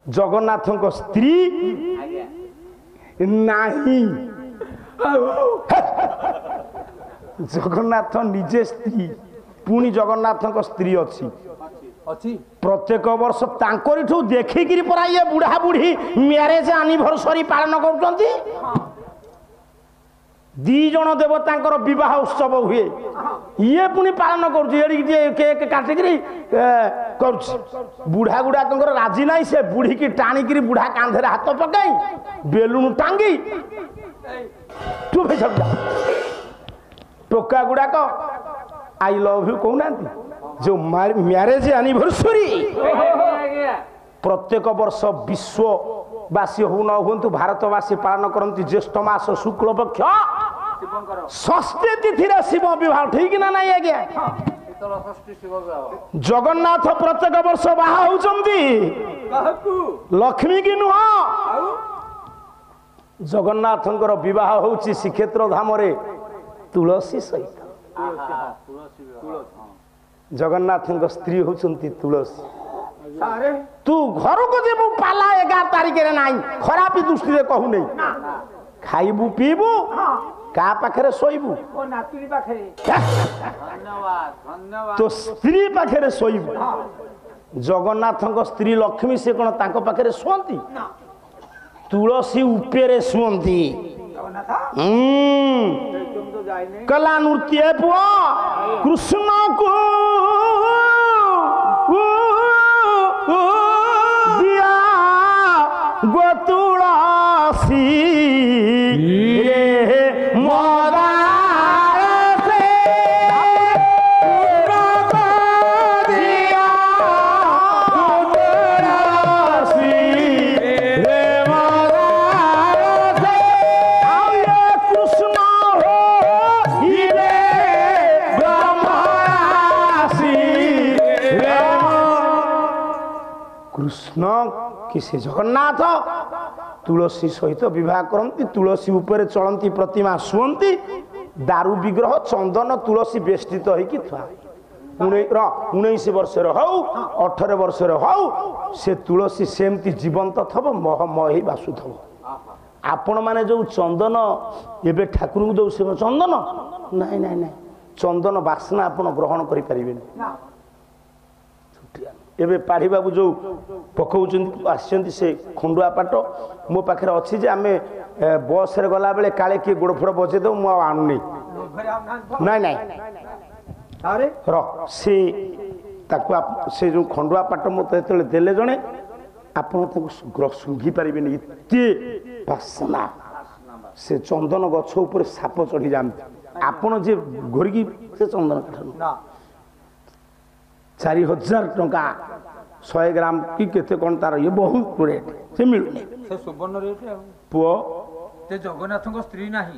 जगन्नाथ स्त्री नहीं जगन्नाथ निजे स्त्री पुणी जगन्नाथ स्त्री अच्छी प्रत्येक वर्ष तांकरिठू देखिकी परा ये बुढ़ा बुढ़ी मैरेज एनिवर्सरी पालन कर दी जन देवता विवाह उत्सव हुए ये पुणी पालन कर काटिकी कर बुढ़ा गुड़ाक राजी ना से बुढ़ी की टाणिकी बुढ़ा कांधे हाथ पकई बेलुन टांगी टोका गुड़ाक आई लव यू कहना जो मैरेज एनिवर्सरी प्रत्येक वर्ष विश्ववासी हो न हूँ भारतवासी पालन करती ज्येष्ठ मास शुक्ल पक्ष षष्ठी तिथि शिव विवाह ठीक ना नहीं आज्ञा जगन्नाथ प्रत्येक वर्ष बाहा होती लक्ष्मी की नुह जगन्नाथ विवाह होची श्रीक्षेत्र धाम तुलसी सहित जगन्नाथ स्त्री होती तुलसी तू घर को जीवु पाला 11 तारिख ना खराब दृष्टि से कहू नहीं खाइबू पीबू का पाखे शोबू तो स्त्री पाखे शोबू जगन्नाथ स्त्री लक्ष्मी से कौन तांको पाखे शुअती तुलसी उपरे शुअती कला नृत्य पुआ कृष्ण को दिया गो तुलसी कृष्ण किसी जगन्नाथ तुलसी सहित विवाह करती तुलसी उपरे चलती प्रतिमा शुअती दारू विग्रह चंदन तुलसी बेष्टित होगी थुआ 19 वर्ष हौ 18 वर्ष हौ से तुलसी सेमती जीवंत थब महमही बासुथब आपण माने जो चंदन एबे ठाकुर को दो चंदन नहीं नहीं नहीं चंदन बासना आपण ग्रहण करि परिबेनी एबे पाढ़ी बाबू जो पकाउछन आछंती से खंडुआ पाट मो पाखे अच्छी जे आमे बस रे गला बेले काले के गोड़ फोड़ बजे दो मु आणु नहीं नहीं अरे र से जो खंडुआ पाट मत देले जणे आपण ताको सुंघी पारिबेनी इते बासना से चंदन गछ ऊपर साप चढ़ी जाते आपण जे घोरिकी से चंदन काठ 4000 टंका 100 ग्राम कि केते कोन तार ये बहुत रेट से मिलुनी से सुवर्ण रेट पुओ ते जगन्नाथ को स्त्री नाही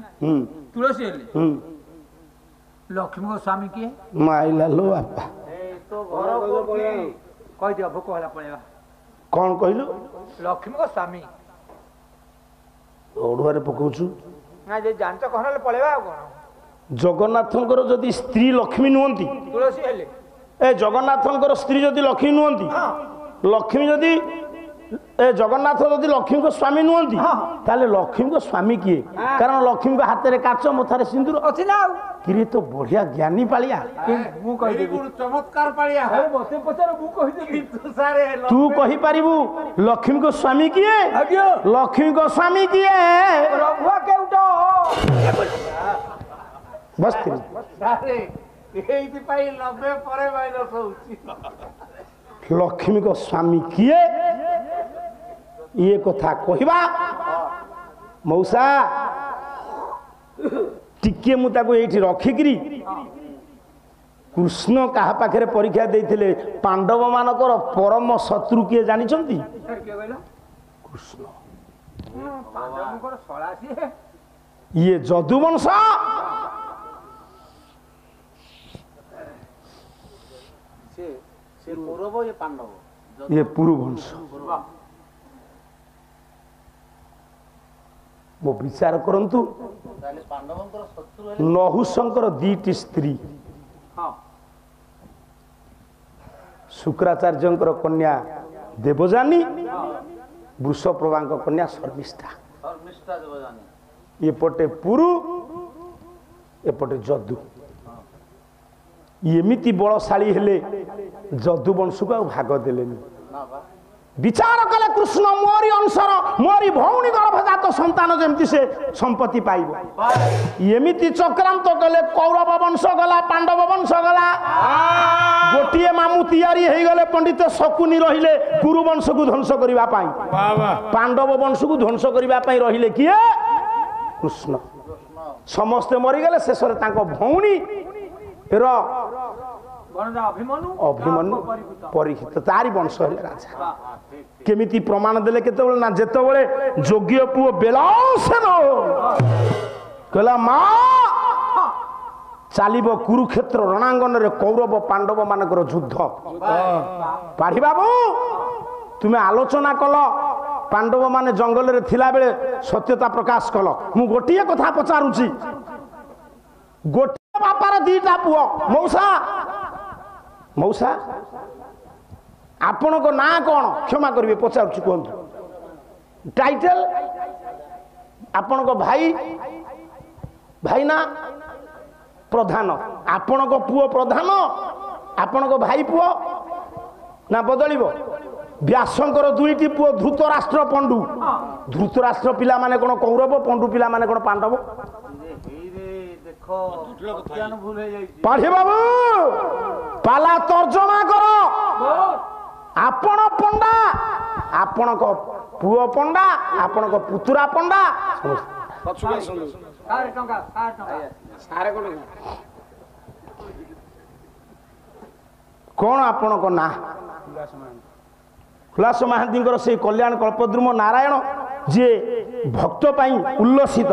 तुलसी हेले लक्ष्मी को स्वामी के माइला लो बापा ए तो घर को कहि दियो भोक होला पळेवा कोन कहिलो लक्ष्मी को स्वामी ओडुआरे पकोछु ना जे जानत कहले पळेवा कोन जगन्नाथंकर जदि स्त्री लक्ष्मी नुहंती तुलसी हेले ए जगन्नाथंकर स्त्री जदि लक्ष्मी नुहंती लक्ष्मी जदि ए जगन्नाथ जदि लक्ष्मी को स्वामी नुहंती ताले लक्ष्मी को स्वामी किए कारण लक्ष्मी को हाथ रे काच मथारे सिंदूर अछि ना किरे तो बढ़िया ज्ञानी पालिया मु कहि देबी चमत्कार पालिया है मते पचार मु कहि देबी तू कहि परिबू लक्ष्मी को स्वामी किए लक्ष्मी को स्वामी किए रघुआ के उठो बस सारे एही पाई 90 परे माइनस होउची लक्ष्मी को स्वामी किए ये कथा कहवा मौसा टिके मु ताको एठी रखिकरी कृष्ण कहा पाखे परीक्षा देते पांडव मानकर परम शत्रु किए जानी कृष्ण ये जदुवंश ये पुरुवंश वो विचार करंतु नहुशंकर 2टी स्त्री शुक्राचार्य कन्या देवजानी वृषप्रभाଙ୍କ कन्या शर्मिष्ठा एपटे पुरु एपटे जदु एमिति बलशाली हेले जदु वंश को भाग देलेनी विचार कले कृष्ण मोरी अंशर मोरी भौणी गर्भजात संतान जमती से संपत्ति पाइब एमिति चक्रांत कले कौरव वंश गला पांडव वंश गला गोटे मामू तैयारी हो गले पंडित शकुनी रहिले कुरु वंश को ध्वंस करबा पाई पांडव वंश को ध्वंस करबा पाई रहिले किए कृष्ण समस्ते मरी गले शेष रे तांको भौणी रो अभिमन्यु परीक्षित तारी वंश राजा केमिति प्रमाण देले केते ना जेते बेले योग्य पुओ बेलासेन कहला मां चलिबो कुरुक्षेत्र रणांगन रे कौरव पांडव मानकर युद्ध पाढ़ी बाबू तुम्हें आलोचना कल पांडव माने जंगल रे थिला बेले सत्यता प्रकाश कल मु गोटिए कथा पचारुची गोटे बापार दीटा पुओ मौसा मौसा आपण को ना कौन क्षमा करिवे पचारुची कहंतु टाइटल आपण को भाई भाई ना प्रधान आपण को पुओ प्रधान आपण को भाई पुओ ना बदलिबो व्यासंकर दुईटी पुओ धृतराष्ट्र पंडु धृतराष्ट्र पिला माने कोन कौरव पंडु पिला माने कोन पांडव पाढ़ी बाबू पाला तर्जमा करो आपण पंडा आपण को पुओ पंडा आपण को पुतुरा पंडा कौन आपण को ना हुलास महांती से कल्याण कल्पद्रुम नारायण जे भक्त पाई उल्लसित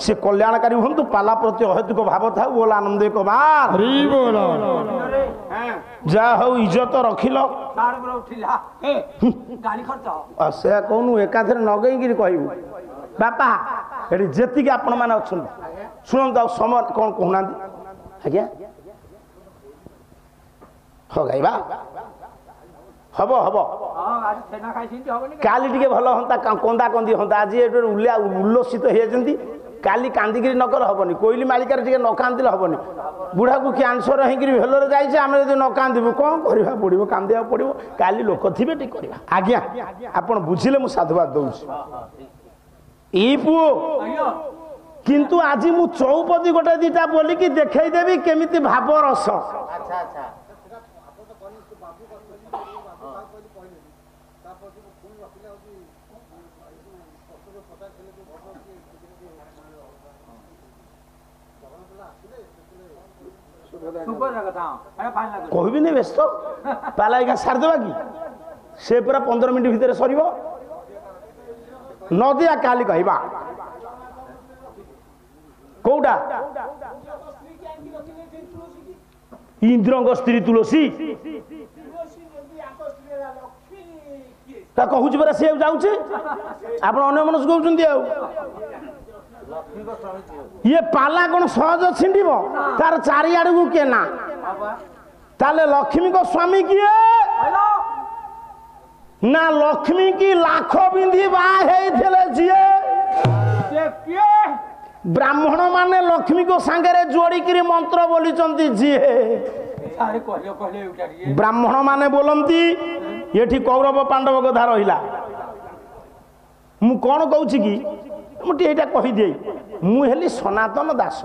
से कल्याणकारी हूँ पाला प्रति अहेतुक भाव था बोल आनंद एक बार जा हो इज्जत रखिल से कहूँ एकाथरे नगेगी कहबू बापा ये जी आपण मैंने अच्छा शुणु समय कौन कहना आज्ञा हो गाइबा हब हब काली टिके भल हंता कंदा कंदी हंता आज उल्लसित होती काली कांदिकी नकर हेनी कोईली मालिकार टे न कांदिले हेनी बुढ़ा को कैंसर होगी भेलर जाइए आम जो न कांदू कौन करवा पड़ो कांदा पड़ो काली लोक थे टे करवा आज्ञा आपड़ बुझिले मु साधुवाद दूसरी ई पुओ किंतु आज मु चौपदी गोटे दीटा बोलिकी देखईदेवी केमिति भाव रस कहबी नहीं व्यस्त पाला एका सारदेवा कि से पूरा 15 मिनट भितर सर नदिया काली कहवा कौटा इंद्र स्त्री तुलसी कहूँ परा सी जाऊे आप मनस कहते ये पाला कौन सहज छिंडब तार चारिआड़ को किए ना ताले लक्ष्मी को स्वामी किए ना लक्ष्मी की लाख बिंदी जी ब्राह्मण माने लक्ष्मी को सांगे जोड़ी मंत्र बोली जी ब्राह्मण माने बोलती ये कौरव पांडव कथा रहा मु कौन कहूँ कि मुझे यहाँ कहीदे मुझे सनातन दास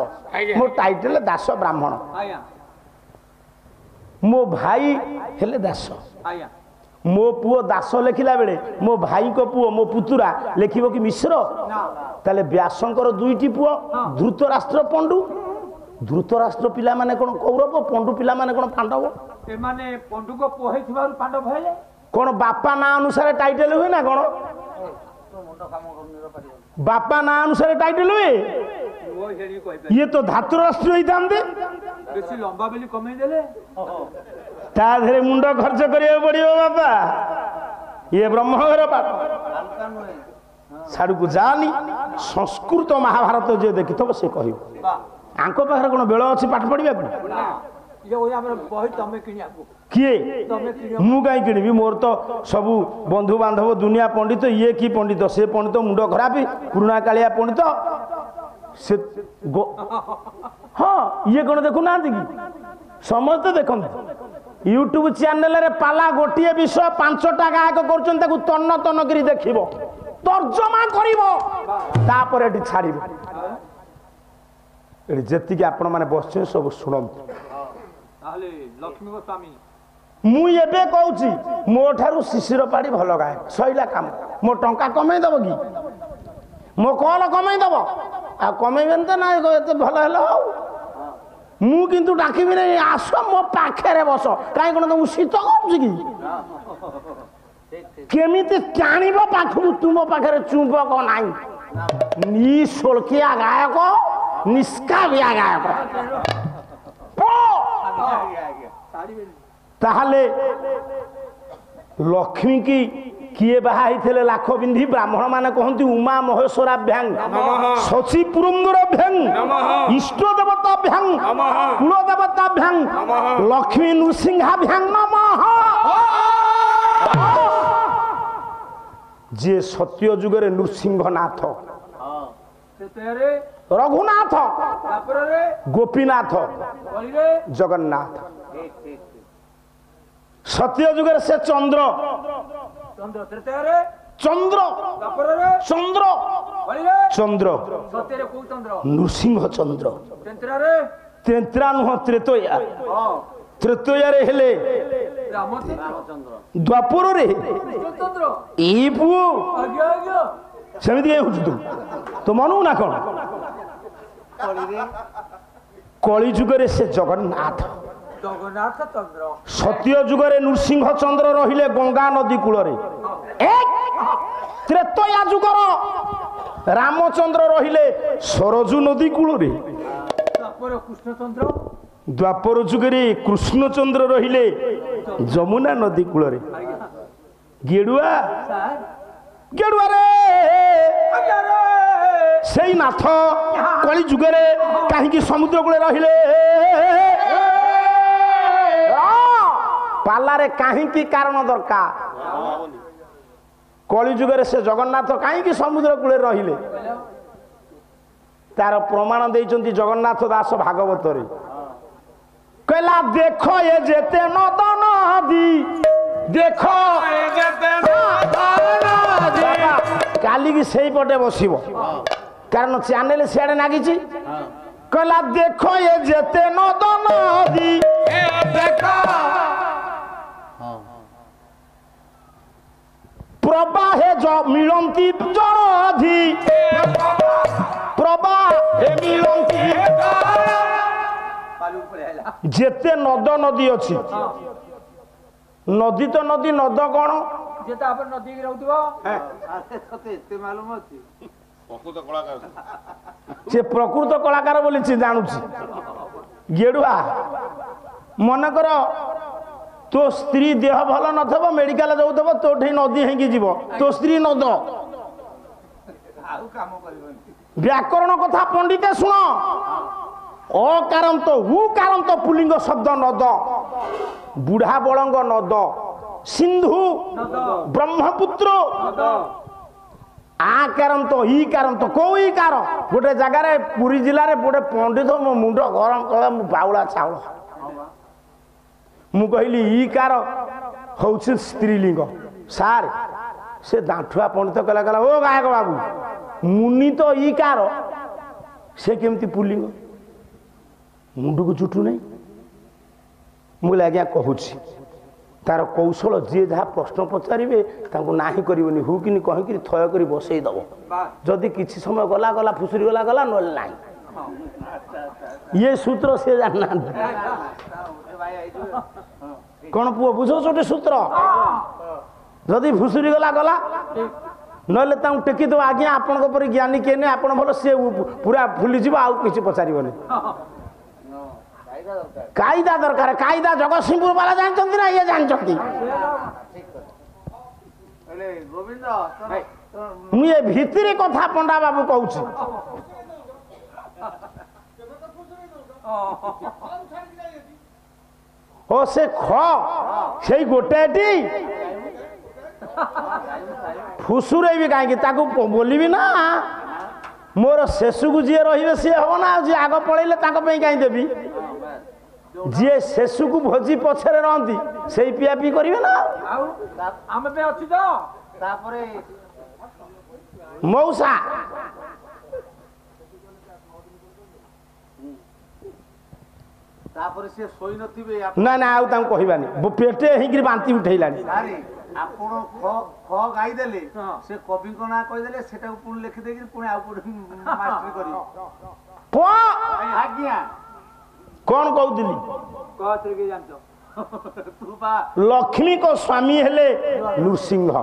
मो टाइटल दास ब्राह्मण मो भाई हेले दास मो पुओ दास लिखला बेले मो भाई को पुओ मो पुतुरा लिखिब कि मिश्र ताले व्यासंकर दुईटी पुओ धृतराष्ट्र पंडु धृतराष्ट्र पिला माने कोन कौरव पंडु पिला माने कोन पांडव ए माने पंडु को पोहे थिबारु पांडव भइले कोन बापा ना अनुसार टाइटल हुए ना कोन बापा ना अनुसार टाइटल हुए ये तो धातु राष्ट्र ही थांते बेसी लंबा बेली कमे देले ता धरे मुंड खर्च करिया पड़ियो बापा ये ब्रह्मघर बाप साडू को जानी संस्कृत महाभारत जे देखिथबो से कहिबो आंको पाखरे कोन बेଳ अछि पाठ पढिबा को ये ओया हमर बही तमे किनी आको किए तमे किनी मु कहीं किणवी मोर तो सबू बंधु बांधव दुनिया पंडित ये कि पंडित से पंडित मुंड खराब पुराणा कालिया पंडित से हाँ ये कौन देखु ना कि समस्त देखते यूट्यूब चैनल रे पाला गोटे विषय 5टा गायक कर तन्न तन्न करी देखिबो तर्जमा करिबो तापर एटी छाड़िबो एटी जेतिके आपण माने बसछे सब सुनंतु ताले लक्ष्मी गोस्वामी मु एबे कहूची मो ठारू शिशिर पाड़ी भल गायक सइला काम मो टंका कमाई दब कि मो कल कमाई दब आ कमाइबेन त ना एते भल हेलो मु किंतु डाकिबि नै आस मो पाखरे बस काई कोन तुम शीत कहूची कि केमिति टाणिबो पाखरु तुम पाखरे चुंबक नाही नी सोलकिया गायक निष्काबिया गायक ताहले लक्ष्मी की किए बाहा थे लाख बिंधी ब्राह्मण माने कहती उमा महेश्वराभ्यांग शची पुरंदराभ्यांग इष्ट देवताभ्यांग कुल देवताभ्यांग लक्ष्मी नृसिंहाभ्यांग नमः जे सत्य जुगरे नृसिंहनाथ रघुनाथ गोपीनाथ जगन्नाथ सत्य जुगरे से चंद्र चंद्र चंद्र चंद्र नृसिंह चंद्र तेंत्रा नुह त्रेतया त्रेतया रे हेले द्वापर रे ई पु सेमिति होछु तो मनु ना कोन कली जुगरे से जगन्नाथ जगन्नाथ चंद्र सत्य जुगरे नृसिंह चंद्र रहिले गंगा नदी कूलरे त्रेतया जुगर रामचंद्र रहिले सरजू नदी कूलरे द्वापर जुगरे कृष्णचंद्र रहिले जमुना नदी कूलरे गेडुआ गेडुआ रे सेई नाथ कली जुगरे काहे समुद्र कूले रहिले पालारे कहीं कारण दरकार कली जुगरे से जगन्नाथ कहीं समुद्र कूले रहिले तार प्रमाण देइचंती जगन्नाथ दास भागवत रे कहला देखो ये जेते नद नदी देखो ये जेते नद नदी काली की सेई पटे बसिबो कारण चैनल सियाडे नागिची कहला देखो ये जेते नद नदी देखो प्रवाहे जो मिलंती जलधि प्रवाहे मिलंती जेते नद नदी अच्छी नदी तो नदी नद कौन जेता अपन नदी की रहउतबो तते एते मालूम अछि प्रकृत कलाकार से प्रकृत कलाकार बोली से जानुछि गेडुआ मन कर तो स्त्री देह भल नथबो मेडिकल जाउथबो तोठी नदी हेंगी जीवो तो स्त्री नद व्याकरण कथा पंडिते सुन अकारण तो हु कारण तो पुलिंग शब्द नद बुढ़ा बलंग नद सिंधु ब्रह्मपुत्र आ कारण तो ई कारण तो को ई कारण गोटे जगार पुरी जिले में गोटे पंडित मो मुंड गरम कला मु बाउला चाउल मु कहली ई कार हूँ स्त्रीलिंग सार से दांठुआ पंडित कहला कहला ओ गायक बाबू मुनि तो ई कार से केमती पुलिंग मुंड को जुटू नहीं मुझे आज्ञा कहूँ तार कौशल जी जहाँ प्रश्न पचारे नाही करनी हु कि कहीकि थय कर बसई दब जदि किसी समय गला गला फुसुरी गला गला ना ये सूत्र से जाना कौन पुओ बुझ छोटे सूत्र जदि फुसुरी गला गला ना टेकी दो आज्ञा आपण ज्ञानी किए आप भल सी पूरा फुलीज आउ कि पचार कायदा दरकार कायदा जगतसिंहपुर वाला जानते ना ये जानते मुझे भितरी कथा पंडा बाबू कहूँ ओ से ख से गोटेटी फुसुरे भी कहीं बोलबी ना मोर शेषु जी रे सी हम ना जी आग पलैले कहीं देवी जी शेषु को भोजी पछरे रहती से पिया पी करेंगे ना मौसा ना ना आउ कहबानी पेटे ही बांती उठेलानी ଆପଣ ଖ ଗାଇଦେଲେ ସେ କବିଙ୍କ ନାଁ କହିଦେଲେ ସେଟାକୁ ପୁଣି ଲେଖିଦେଇକି ପୁଣି ଆଉ କୋଉଠି ମାଷ୍ଟର କରିବେ ଆଜ୍ଞା कौन कहूली लक्ष्मी को स्वामी हेले नृसिंह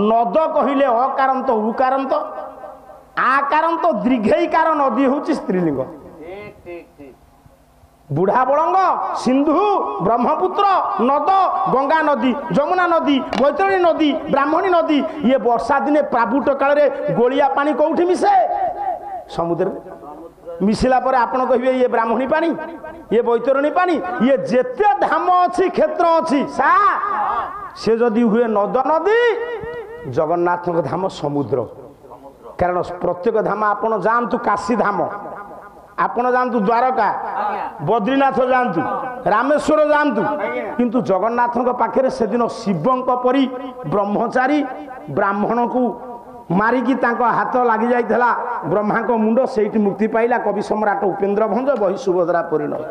नद कहले अकारंत उकारंत आकारंत दीर्घईकार नदी हूँ स्त्रीलिंग बुढ़ा बड़ंग सिंधु ब्रह्मपुत्र नद गंगा नदी जमुना नदी बैतरणी नदी ब्राह्मणी नदी ये वर्षा दिने प्राबुट काल गोलिया पानी कौटी मिसे समुद्र मिसिला पर आपण कहिबे ये ब्राह्मणी पानी ये बैतरणी पानी ये जेते धाम अच्छी क्षेत्र अच्छी सा से जदि हुए नद नदी जगन्नाथ धाम समुद्र कारण प्रत्येक धाम आपण जानतु काशी धाम आपण जानतु द्वारका बद्रीनाथ जानतु रामेश्वर जानतु किंतु जगन्नाथ पाखे से दिन शिवं परी ब्रह्मचारी ब्राह्मण को मारिकी हाथ लगी जाइला ब्रह्मा को मुंड से मुक्ति पाइला कवि सम्राट उपेन्द्र भंज बही सुभद्रा परिणय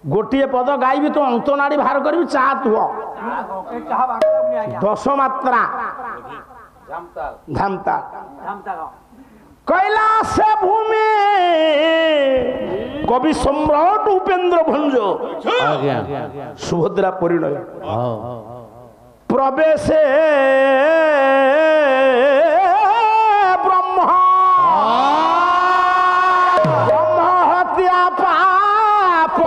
गोटे पद गायबी तो अंतनाड़ी बाहर करी चाह तुह 10 मात्रा धामता कैलाश भूमि कवि सम्राट उपेन्द्र भंज सुभद्रा परिणय प्रवेश ब्रह्म हत्या पाप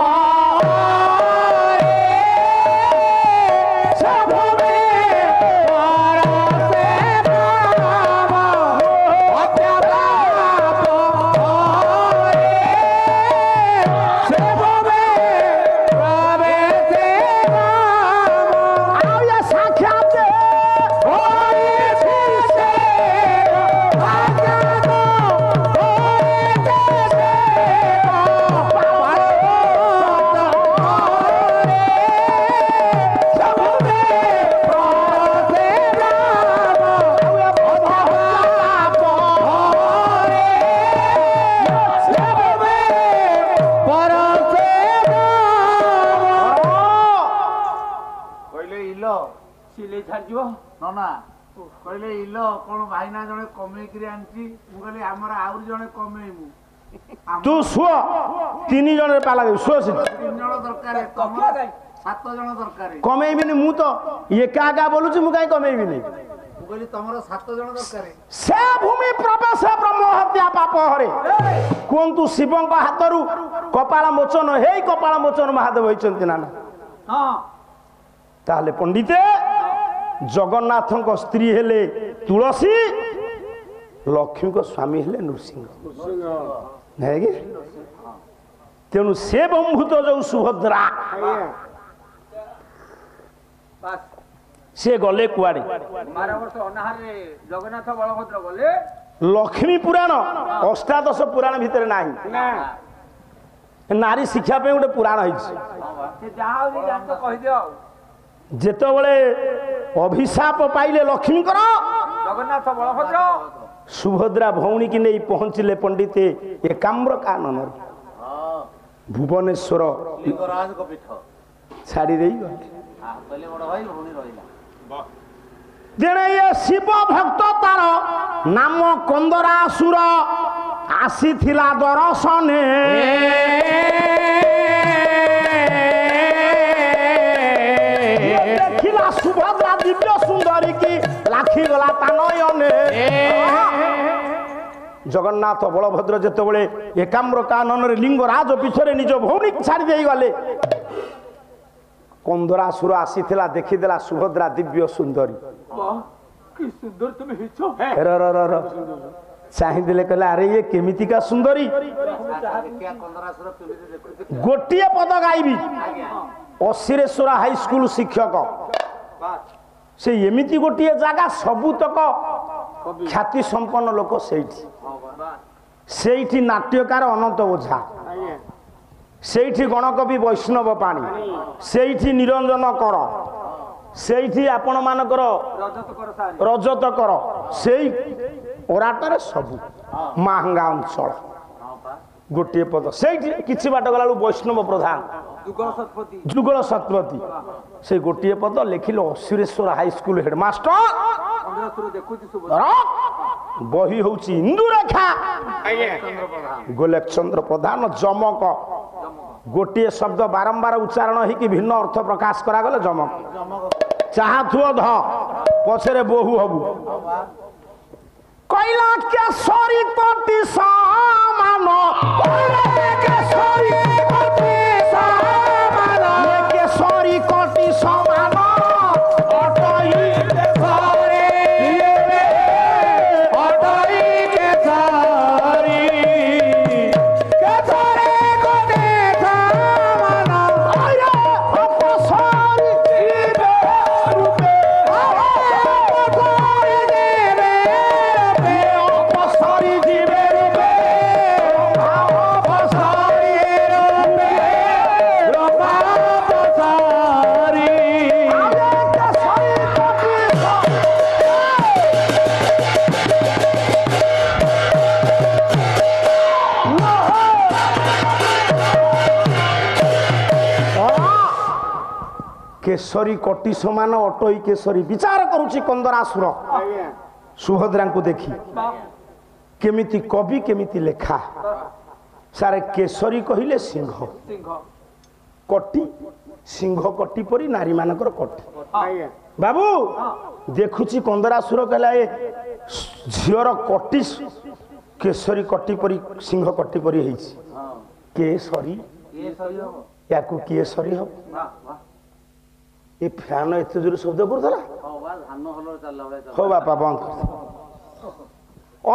कहले इल कौन भाईना जने कमेकरी आंची मु कहले हमर आउर जने कमेइमु तू सुओ 3 जन पाला सुओ 3 जन दरकार तमरा 7 जन दरकार कमेइबिनी मु तो एका एका बोलुची मु काई कमेइबिनी मु कहली तमरा 7 जन दरकार से भूमि प्रवेश ब्रह्म हत्या पाप हरे कोंतु शिवं का हातरू कपाल मोचन हेई कपाल मोचन महादेव होइचंती ना हां ताले पंडिते जगन्नाथ स्त्री हेले तुलसी लक्ष्मी को स्वामी हेले नृसिंह तेणु से बंभूत जो सुभद्रा से गले कुआड़े जगन्नाथ बलभद्र गले लक्ष्मी पुराण अष्टादश पुराण भितर नाही नारी शिक्षा पे गोटे पुराण जेतबले अभिशाप पाइले लक्ष्मी जगन्नाथ बलभद्र सुभद्रा भौणी की नहीं पहुंचले पंडिते एकाम्र कानन भुवनेश्वर लिंगराज को पीठ छाड़ी दे पहले बड़ भाई भौणी रहिला जेने ये शिव भक्त तार नाम कंदरासुर आसीथिला दर्शने देखिला सुभद्रा दिव्य सुंदरी की लाखी गला तानयने जगन्नाथ बलभद्र जेतबले एकाम्र कानन लिंगराज पीछे निज भौणी छाड़ी दे गले कंदरासुर आसीथिला देखिदेला सुभद्रा दिव्य सुंदरी कि सुंदर तुम हिचो चाहिए कहले अरे ये केमितिका सुंदरी गोटे पद गायबी अशिरेश्वर हाई स्कूल शिक्षक से एमिति गोटे जगह सबुतक ख्याति संपन्न लोक सेठी नाट्यकार अनंत ओझा सेठी गणकवि वैष्णव पाणी सेठी निरंजन कर सेठी आपण मानकर रजत कर से ओराटर सबू महंगा अंचल गोटे पद से किसी बाट गला वैष्णव प्रधान जुगल शतपथी से गोटे पद लिखिल अशिरेश्वर हाई स्कूल हेडमास्टर बही हूँ इंदुरेखा गोलकचंद्र प्रधान जमक गोटे शब्द बारंबार उच्चारण हो भिन्न अर्थ प्रकाश करागले जमक चाहु ध पछरे बोहू हबू कैला केसरी कोटि सामान केसरी कोटि सामान केसरी कोटि समान अटई केसरी विचार करुची कंदरासुर सुभद्रा को देखी केमिति कवि केमिति लेखा सारे केसरी कहिले सिंह कोटि सिंह कोटि परी नारी मानकर कोटि बाबू देखुची कंदरासुर कहला ए झियर कोटि केसरी कोटि परी सिंह कोटि परी हेछि केसरी याकू केसरी हो ये फैन एत जोर शब्द करला हो बापा बंद कर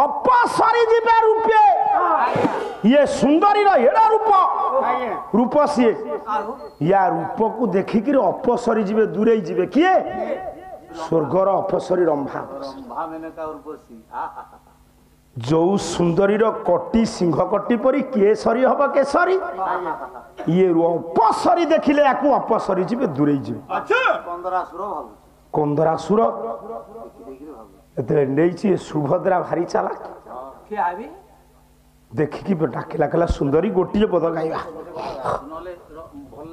अपसरी जीवे रूपे ये सुंदरी एड़ा रूप रूप सी या रूप को देखिक अपसरी जीवे दूरे जीवे किए स्वर्गर अपसरी रंभा जो सुंदरी कोटि सिंह कोटि परी केसरी हम केसरी ये अपसरी देखिले याकू अपसरी जीवे दूरे जीवे कंदरासुर नहीं सुभद्रा भारी चालाक देखिकी डाकिला कहला सुंदरी गोटे पद गाइबा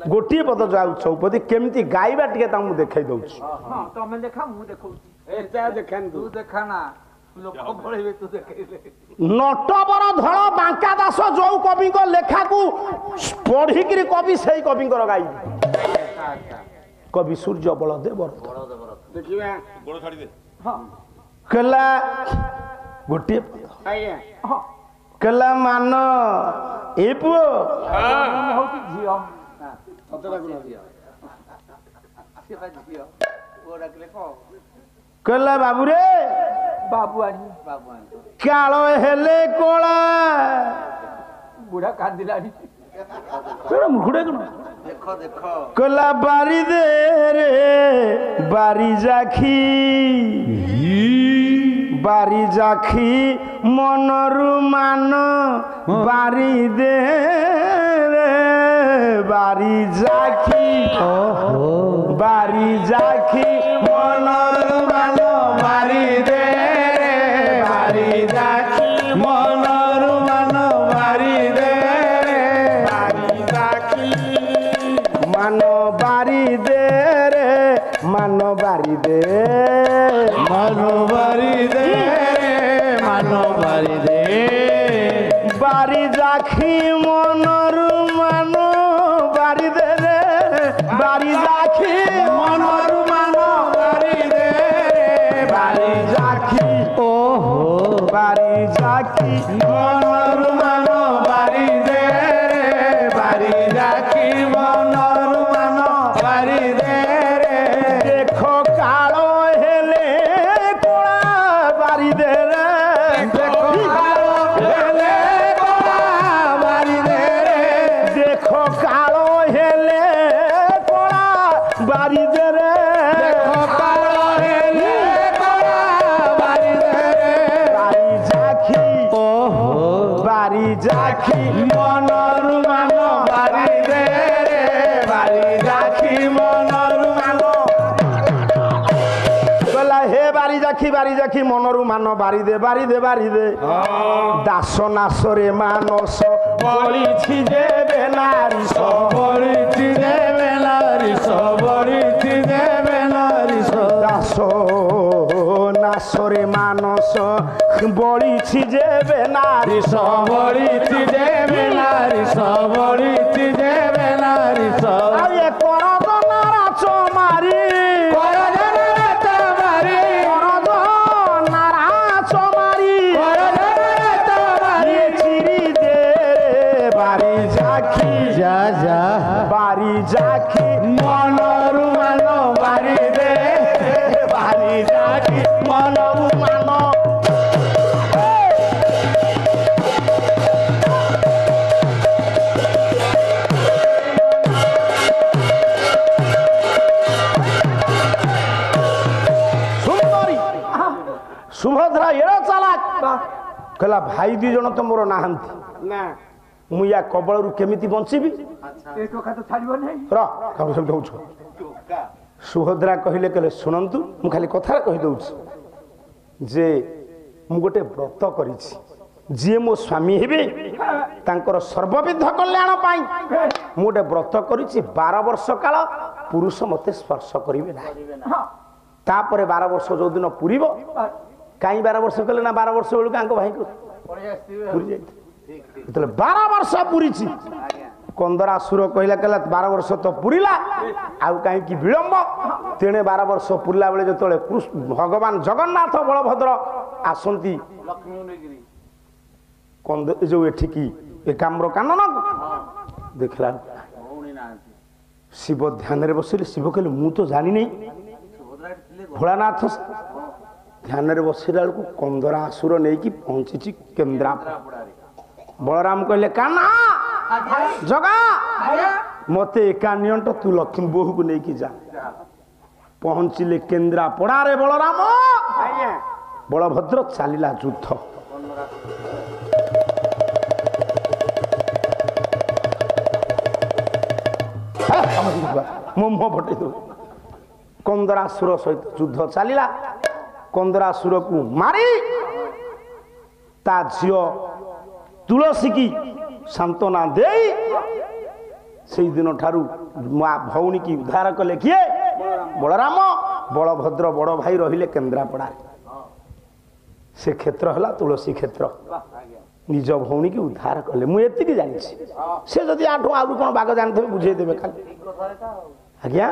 गोटे पद जाऊ चौपदी केमती गाइबा टिके ता मु देखाई दउछी तमे देखा मु देखौची एटा देखान तू देखा ना लोक भळेबे तू देखाइले नटवर धळ बांका दास जो कवि को लेखा को पढ़ी कि कवि सही कवि को गाई कवि सूर्य बलदेव देखिबा गोड़ छाड़ी दे हां कला गोटे आया कला मान ए पुओ हां होती झियो सतरा गुण सेवा झियो ओ डाकले को कला बाबू रे बाबुआनी कालो हेले कोला बुढ़ा कांदिलानी तेरा मुखड़े कौन देखो देखो कला बारी दे रे बारी जाखी मनरु मान बारी दे रे बारी जाखी मनरु मान बारी दे रे बारी जाखी मनरु मान बारी दे रे बारी जाखी मानो बारी दे रे मानो बारी दे मानो बारी दे मानो बारी दे बारी जाखी मनरु मानो बारी दे रे बारी जाखी मनरु मानो बारी दे रे बारी जाखी ओहो बारी जाखी मनरु मानो बारी दे रे बारी जाखी मनरु मानो बारी दे रे देखो कालो हेले कोला बारी दे रे देखो जाखी मनरु मान बारी दे बारी जाखी मनरु मान कहला हे बारी जाखी मनरु मान बारी दे दास नासरे मानस बलिछि देवे नारी सबरिछि देवे नारी सबरिछि देवे नारी दास नासरे मानस बलिछि देवे नारी सबरिछि देवे नारी सबरिछि देवे नारी सब आये करद नारा चमारी बारी जाखी मनरु मान बारी दे बारी जाखी मनरु मान सुंदरी सुभद्रा एड़ा चालाक कहला भाई दी जन तो मोर नाहंती ना मु या कबलरू केमिति बंचीबी सुभद्रा कहले कहले शुणु मु खाली कथा कही दउछि जे मु गोटे व्रत करिछि जे मो स्वामी हेबे तांकर सर्वविध कल्याण पाई मु गोटे व्रत करिछि 12 वर्ष काल पुरुष मते स्पर्श करिवे ना तापरे 12 वर्ष जो दिन पुरीबो काई 12 वर्ष कले ना 12 वर्ष बेलु कांको भाई को पुरी जाई 12 वर्ष पुरी कंदरा सुर कहला कहला 12 वर्ष तो पुरीला आउ कहीं की विलंब तेणे 12 वर्ष पुरला बेले जो भगवान जगन्नाथ बलभद्र आसंती कंद जो एठिकी एकाम्र कानन देखला शिव ध्यान रे बसिले शिव कहले मु तो जानी नहीं भोलानाथ ध्यान रे बसिला को कंदरा असुर नहीं की पहुंची केन्द्रापड़ा बलराम कहले कान्हा जगा मते एका नियंट तू लक्ष्मी बोहू को लेकिन जा पहुंचिले केन्द्रापड़ा रे बलराम बलभद्र चलिला युद्ध मोह फटे दो कंदरासुर सहित युद्ध चलिला कंदरासुर को मारी ता झियो तुलसी की सांत्वना दे से दिन ठारू माँ भौणी की उद्धार कले किए बलराम बलभद्र बड़ भाई रहिले केन्द्रापड़ा से क्षेत्र है तुलसी क्षेत्र निज भौणी की उद्धार कले मुझे जानी से जदि आठू आउ कौन बाग जानते बुझे देवे खाली आज्ञा